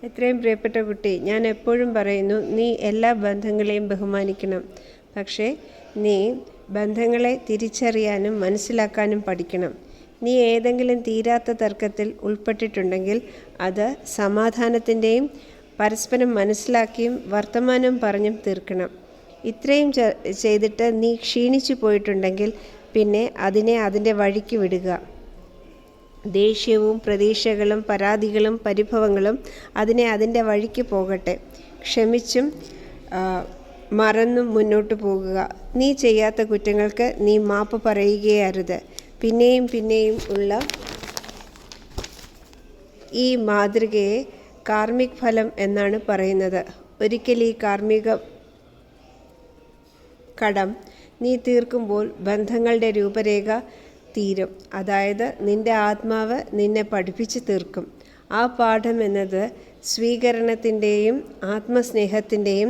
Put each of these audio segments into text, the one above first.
എത്രയും പ്രിയപ്പെട്ട കുട്ടി, ഞാൻ എപ്പോഴും പറയുന്നു, നീ എല്ലാ ബന്ധങ്ങളെയും ബഹുമാനിക്കണം. പക്ഷേ നീ ബന്ധങ്ങളെ തിരിച്ചറിയാനും മനസ്സിലാക്കാനും പഠിക്കണം. നീ ഏതെങ്കിലും തീരാത്ത തർക്കത്തിൽ ഉൾപ്പെട്ടിട്ടുണ്ടെങ്കിൽ അത് സമാധാനത്തിൻ്റെയും പരസ്പരം മനസ്സിലാക്കിയും വർത്തമാനം പറഞ്ഞും തീർക്കണം. ഇത്രയും ചെയ്തിട്ട് നീ ക്ഷീണിച്ചു പോയിട്ടുണ്ടെങ്കിൽ പിന്നെ അതിനെ അതിൻ്റെ വഴിക്ക് വിടുക. ദേഷ്യവും പ്രതീക്ഷകളും പരാതികളും പരിഭവങ്ങളും അതിനെ അതിൻ്റെ വഴിക്ക് പോകട്ടെ. ക്ഷമിച്ചും മറന്നും മുന്നോട്ട് പോകുക. നീ ചെയ്യാത്ത കുറ്റങ്ങൾക്ക് നീ മാപ്പ് പറയുകയേ അരുത്. പിന്നെയും പിന്നെയും ഉള്ള ഈ മാതൃകയെ കാർമിക് ഫലം എന്നാണ് പറയുന്നത്. ഒരിക്കൽ ഈ കാർമിക കടം നീ തീർക്കുമ്പോൾ ബന്ധങ്ങളുടെ രൂപരേഖ തീരും. അതായത് നിന്റെ ആത്മാവ് നിന്നെ പഠിപ്പിച്ച് തീർക്കും. ആ പാഠം എന്നത് സ്വീകരണത്തിൻ്റെയും ആത്മസ്നേഹത്തിൻ്റെയും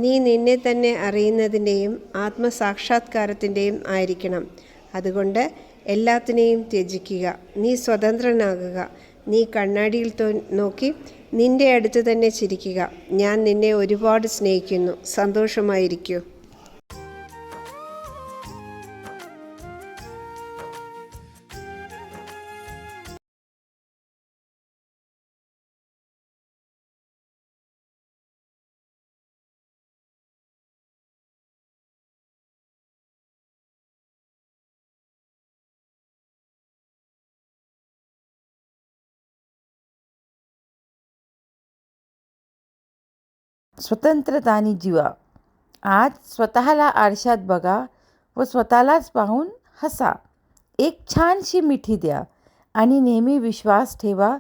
നീ നിന്നെ തന്നെ അറിയുന്നതിൻ്റെയും ആത്മസാക്ഷാത്കാരത്തിൻ്റെയും ആയിരിക്കണം. അതുകൊണ്ട് എല്ലാത്തിനെയും ത്യജിക്കുക. നീ സ്വതന്ത്രനാകുക. നീ കണ്ണാടിയിൽ നോക്കി നിന്റെ അടുത്ത് തന്നെ ചിരിക്കുക. ഞാൻ നിന്നെ ഒരുപാട് സ്നേഹിക്കുന്നു. സന്തോഷമായിരിക്കൂ. स्वतंत्रताने जीवा. आज स्वतःला आरशात बघा व स्वतःलाच पाहून हसा. एक छानशी मिठी द्या आणि नेहमी विश्वास ठेवा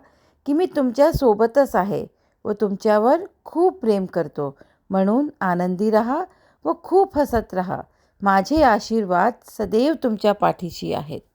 की मी तुमच्या सोबतच आहे व तुमच्यावर खूप प्रेम करतो. म्हणून आनंदी राहा व खूप हसत राहा. माझे आशीर्वाद सदैव तुमच्या पाठीशी आहेत.